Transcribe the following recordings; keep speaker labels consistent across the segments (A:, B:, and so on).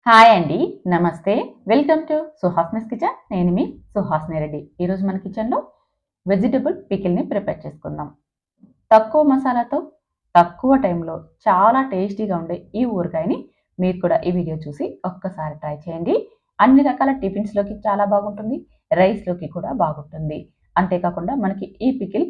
A: Hi అండి. నమస్తే. Welcome to Suhasini's kitchen. నేను మీ సుహాసిని రెడ్డి. ఈరోజు మన కిచెన్‌లో వెజిటబుల్ పికిల్‌ని ప్రిపేర్ చేసుకుందాం. తక్కువ మసాలాతో, తక్కువ టైంలో చాలా టేస్టీగా ఉండే ఈ ఊరగాయని మీరు కూడా ఈ వీడియో చూసి ఒక్కసారి ట్రై చేయండి. అన్ని రకాల టిఫిన్స్‌లోకి చాలా బాగుంటుంది. రైస్‌లోకి కూడా బాగుంటుంది. అంతేకాకుండా మనకి ఈ పికిల్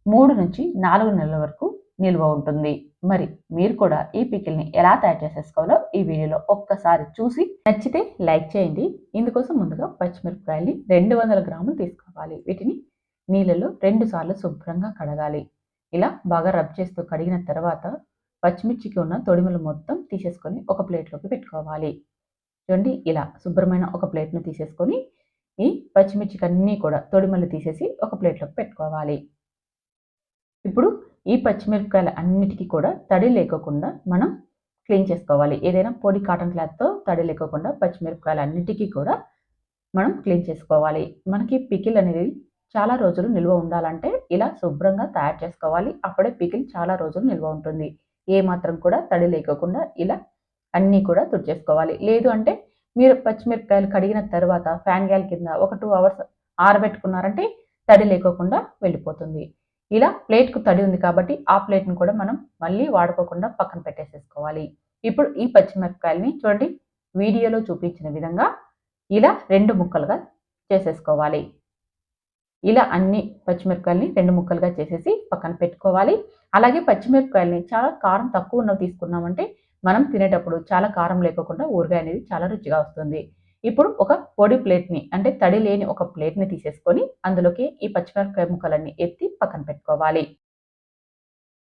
A: 3-4 నెలల వరకు నిల్వ ఉంటుంది. మరి మీరు కూడా ఈ పికిల్‌ని ఎలా తయారు చేసేసుకోవాలో ఈ వీడియోలో ఒక్కసారి చూసి నచ్చితే లైక్ చేయండి. ఇందుకోసం ముందుగా పచ్చిమిరపకాయల్ని 200 గ్రాములు తీసుకోవాలి. వీటిని నీళ్ళలో 2 సార్లు శుభ్రంగా కడగాలి. ఇలా బాగా రబ్ చేస్తూ కడిగిన తర్వాత పచ్చిమిర్చికి ఉన్న తొడిమలు మొత్తం తీసేసుకొని ఒక ప్లేట్‌లోకి పెట్టుకోవాలి. చూడండి ఇలా శుభ్రమైన ఒక ప్లేట్‌ని తీసేసుకొని ఈ పచ్చిమిర్చికన్నీ కూడా తొడిమలు తీసేసి ఒక ప్లేట్‌లోకి పెట్టుకోవాలి. ఇప్పుడు ఈ పచ్చిమిరపకాయలు అన్నిటికి కూడా తడి లేకోకుండా మనం క్లీన్ చేసుకోవాలి. ఏదైనా పొడి కాటన్ క్లాత్‌తో తడి లేకోకుండా పచ్చిమిరపకాయలు అన్నిటికి కూడా మనం క్లీన్ చేసుకోవాలి. మనకి పికిల్ అనేది చాలా రోజులు నిల్వ ఉండాలంటే ఇలా శుభ్రంగా తయారు చేసుకోవాలి. అప్పుడే పికిల్ చాలా రోజులు నిల్వ ఉంటుంది. ఏ మాత్రం కూడా తడి లేకోకుండా ఇలా అన్నీ కూడా తుడిచేసుకోవాలి. లేదు అంటే మీరు పచ్చిమిరపకాయలు కడిగిన తర్వాత ఫ్యాన్ గాలి కింద ఒక 2 అవర్స్ ఆరబెట్టుకున్నారంటే తడి లేకోకుండా వెళ్ళిపోతుంది. ఇలా ప్లేట్‌కు తడి ఉంది కాబట్టి ఆ ప్లేట్‌ని కూడా మనం మళ్ళీ వాడుకోకుండా పక్కన పెట్టేసేసుకోవాలి. ఇప్పుడు ఈ పచ్చిమిరపకాయలని చూడండి వీడియోలో చూపించిన విధంగా ఇలా 2 ముక్కలుగా చేసేసుకోవాలి. ఇలా అన్ని పచ్చిమిరపకాయలని 2 ముక్కలుగా చేసేసి పక్కన పెట్టుకోవాలి. అలాగే పచ్చిమిరపకాయలని చాలా కారం తక్కువ ఉన్నవి తీసుకున్నామంటే మనం తినేటప్పుడు చాలా కారం లేకోకుండా ఊరగాయ అనేది చాలా రుచిగా వస్తుంది. ఇప్పుడు ఒక పొడి ప్లేట్‌ని అంటే తడి లేని ఒక ప్లేట్‌ని తీసేసుకొని అందులోకి ఈ పచ్చిమిరపకాయ ముక్కలన్నీ ఎత్తి పక్కన పెట్టుకోవాలి.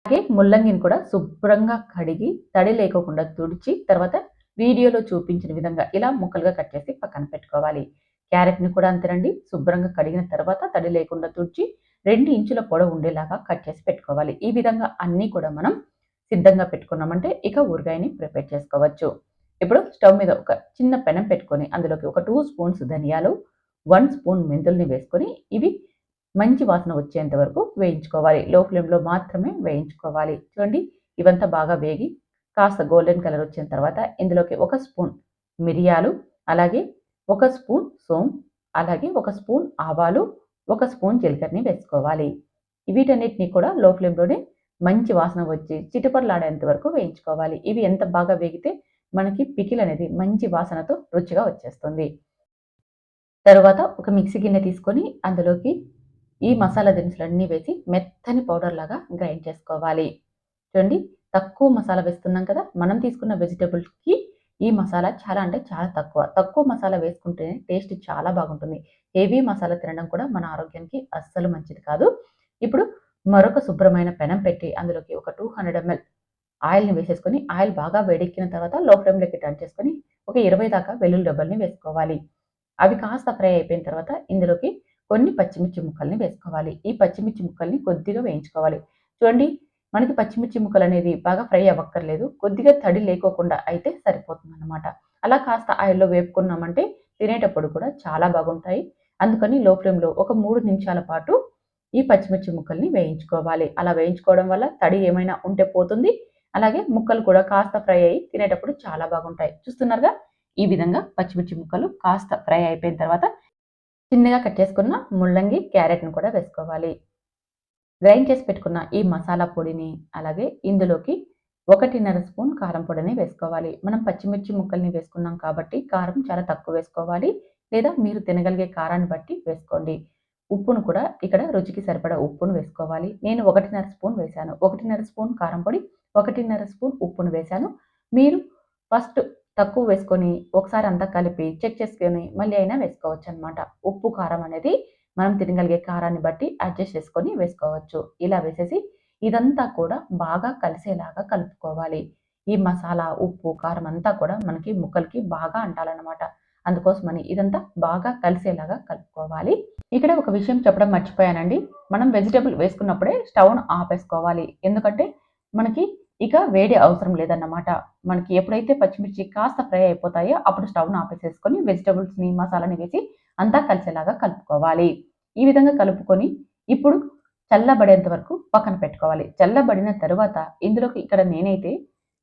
A: అలాగే ముల్లంగిని కూడా శుభ్రంగా కడిగి తడి లేకోకుండా తుడిచి తర్వాత వీడియోలో చూపించిన విధంగా ఇలా ముక్కలుగా కట్ చేసి పక్కన పెట్టుకోవాలి. క్యారెట్‌ని కూడా అంతేనండి. శుభ్రంగా కడిగిన తర్వాత తడి లేకుండా తుడిచి 2 ఇంచుల పొడవు ఉండేలాగా కట్ చేసి పెట్టుకోవాలి. ఈ విధంగా అన్నీ కూడా మనం సిద్ధంగా పెట్టుకున్నామంటే ఇక ఊరగాయని ప్రిపేర్ చేసుకోవచ్చు. ఇప్పుడు స్టవ్ మీద ఒక చిన్న పెనం పెట్టుకొని అందులోకి ఒక 2 స్పూన్స్ ధనియాలు, 1 స్పూన్ మెంతుల్ని వేసుకొని ఇవి మంచి వాసన వచ్చేంత వరకు వేయించుకోవాలి. లో ఫ్లేమ్‌లో మాత్రమే వేయించుకోవాలి. చూడండి ఇవంతా బాగా వేగి కాస్త గోల్డెన్ కలర్ వచ్చిన తర్వాత ఇందులోకి ఒక స్పూన్ మిరియాలు, అలాగే ఒక స్పూన్ సోంపు, అలాగే ఒక స్పూన్ ఆవాలు, ఒక స్పూన్ జీలకర్రని వేసుకోవాలి. వీటన్నిటిని కూడా లో ఫ్లేమ్‌లోనే మంచి వాసన వచ్చి చిటపటలాడేంత వరకు వేయించుకోవాలి. ఇవి ఎంత బాగా వేగితే మనకి పికిల్ అనేది మంచి వాసనతో రుచిగా వచ్చేస్తుంది. తరువాత ఒక మిక్సీ గిన్నె తీసుకొని అందులోకి ఈ మసాలా దినుసులన్నీ వేసి మెత్తని పౌడర్ లాగా గ్రైండ్ చేసుకోవాలి. చూడండి తక్కువ మసాలా వేస్తున్నాం కదా! మనం తీసుకున్న వెజిటబుల్స్‌కి ఈ మసాలా చాలా అంటే చాలా తక్కువ. తక్కువ మసాలా వేసుకుంటేనే టేస్ట్ చాలా బాగుంటుంది. హెవీ మసాలా తినడం కూడా మన ఆరోగ్యానికి అస్సలు మంచిది కాదు. ఇప్పుడు మరొక శుభ్రమైన పెనం పెట్టి అందులోకి ఒక 200 ఎంఎల్ ఆయిల్‌ని వేసేసుకొని ఆయిల్ బాగా వేడెక్కిన తర్వాత లో ఫ్లేమ్‌లోకి టర్న్ చేసుకొని ఒక 20 దాకా వెల్లుల్లి రెబ్బల్ని వేసుకోవాలి. అవి కాస్త ఫ్రై అయిపోయిన తర్వాత ఇందులోకి కొన్ని పచ్చిమిర్చి ముక్కల్ని వేసుకోవాలి. ఈ పచ్చిమిర్చి ముక్కల్ని కొద్దిగా వేయించుకోవాలి. చూడండి మనకి పచ్చిమిర్చి ముక్కలనేది బాగా ఫ్రై అవ్వక్కర్లేదు. కొద్దిగా తడి లేకోకుండా అయితే సరిపోతుందన్నమాట. అలా కాస్త ఆయిల్‌లో వేపుకున్నామంటే తినేటప్పుడు కూడా చాలా బాగుంటాయి. అందుకని లో ఫ్లేమ్‌లో ఒక 3 నిమిషాల పాటు ఈ పచ్చిమిర్చి ముక్కల్ని వేయించుకోవాలి. అలా వేయించుకోవడం వల్ల తడి ఏమైనా ఉంటే పోతుంది. అలాగే ముక్కలు కూడా కాస్త ఫ్రై అయ్యి తినేటప్పుడు చాలా బాగుంటాయి. చూస్తున్నారుగా ఈ విధంగా పచ్చిమిర్చి ముక్కలు కాస్త ఫ్రై అయిపోయిన తర్వాత చిన్నగా కట్ చేసుకున్న ముల్లంగి, క్యారెట్‌ని కూడా వేసుకోవాలి. గ్రైండ్ చేసి పెట్టుకున్న ఈ మసాలా పొడిని అలాగే ఇందులోకి 1.5 స్పూన్ కారం పొడిని వేసుకోవాలి. మనం పచ్చిమిర్చి ముక్కల్ని వేసుకున్నాం కాబట్టి కారం చాలా తక్కువ వేసుకోవాలి. లేదా మీరు తినగలిగే కారాన్ని బట్టి వేసుకోండి. ఉప్పును కూడా ఇక్కడ రుచికి సరిపడా ఉప్పును వేసుకోవాలి. నేను 1.5 స్పూన్ వేశాను. 1.5 స్పూన్ కారం పొడి, 1.5 స్పూన్ ఉప్పును వేశాను. మీరు ఫస్ట్ తక్కువ వేసుకొని ఒకసారి అంతా కలిపి చెక్ చేసుకొని మళ్ళీ అయినా వేసుకోవచ్చనమాట. ఉప్పు, కారం అనేది మనం తినగలిగే కారాన్ని బట్టి అడ్జస్ట్ చేసుకొని వేసుకోవచ్చు. ఇలా వేసేసి ఇదంతా కూడా బాగా కలిసేలాగా కలుపుకోవాలి. ఈ మసాలా, ఉప్పు, కారం అంతా కూడా మనకి ముక్కలకి బాగా అంటాలనమాట. అందుకోసమని ఇదంతా బాగా కలిసేలాగా కలుపుకోవాలి. ఇక్కడ ఒక విషయం చెప్పడం మర్చిపోయానండి. మనం వెజిటబుల్ వేసుకున్నప్పుడే స్టవ్‌ను ఆపేసుకోవాలి. ఎందుకంటే మనకి ఇక వేడి అవసరం లేదన్నమాట. మనకి ఎప్పుడైతే పచ్చిమిర్చి కాస్త ఫ్రై అయిపోతాయో అప్పుడు స్టవ్‌ను ఆపేసేసుకొని వెజిటబుల్స్‌ని, మసాలాని వేసి అంతా కలిసేలాగా కలుపుకోవాలి. ఈ విధంగా కలుపుకొని ఇప్పుడు చల్లబడేంత వరకు పక్కన పెట్టుకోవాలి. చల్లబడిన తరువాత ఇందులోకి ఇక్కడ నేనైతే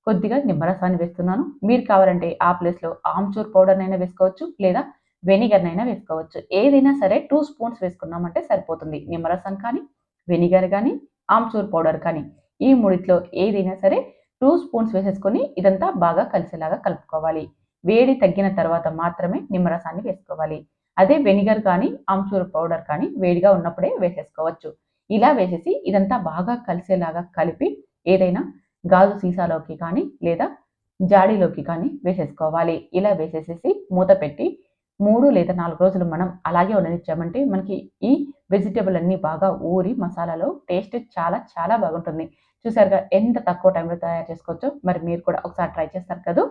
A: కొద్దిగా నిమ్మరసాన్ని వేస్తున్నాను. మీరు కావాలంటే ఆ ప్లేస్‌లో ఆమ్చూర్ పౌడర్‌నైనా వేసుకోవచ్చు. లేదా వెనిగర్‌నైనా వేసుకోవచ్చు. ఏదైనా సరే 2 స్పూన్స్ వేసుకున్నామంటే సరిపోతుంది. నిమ్మరసం కానీ, వెనిగర్ గానీ, ఆమ్చూర్ పౌడర్ కానీ ఈ మూడిట్లో ఏదైనా సరే 2 స్పూన్స్ వేసేసుకొని ఇదంతా బాగా కలిసేలాగా కలుపుకోవాలి. వేడి తగ్గిన తర్వాత మాత్రమే నిమ్మరసాన్ని వేసుకోవాలి. అదే వెనిగర్ కానీ, ఆమ్చూర్ పౌడర్ కానీ వేడిగా ఉన్నప్పుడే వేసేసుకోవచ్చు. ఇలా వేసేసి ఇదంతా బాగా కలిసేలాగా కలిపి ఏదైనా గాజు సీసాలోకి కానీ లేదా జాడీలోకి కానీ వేసేసుకోవాలి. ఇలా వేసేసేసి మూత పెట్టి 3 లేదా 4 రోజులు మనం అలాగే ఉండనిచ్చామంటే మనకి ఈ వెజిటబుల్ అన్నీ బాగా ఊరి మసాలాలో టేస్ట్ చాలా చాలా బాగుంటుంది. చూసారుగా ఎంత తక్కువ టైంలో తయారు చేసుకోవచ్చో. మరి మీరు కూడా ఒకసారి ట్రై చేస్తారు కదూ!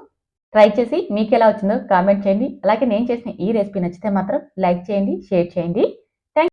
A: ట్రై చేసి మీకెలా వచ్చిందో కామెంట్ చేయండి. అలాగే నేను చేసిన ఈ రెసిపీ నచ్చితే మాత్రం లైక్ చేయండి, షేర్ చేయండి.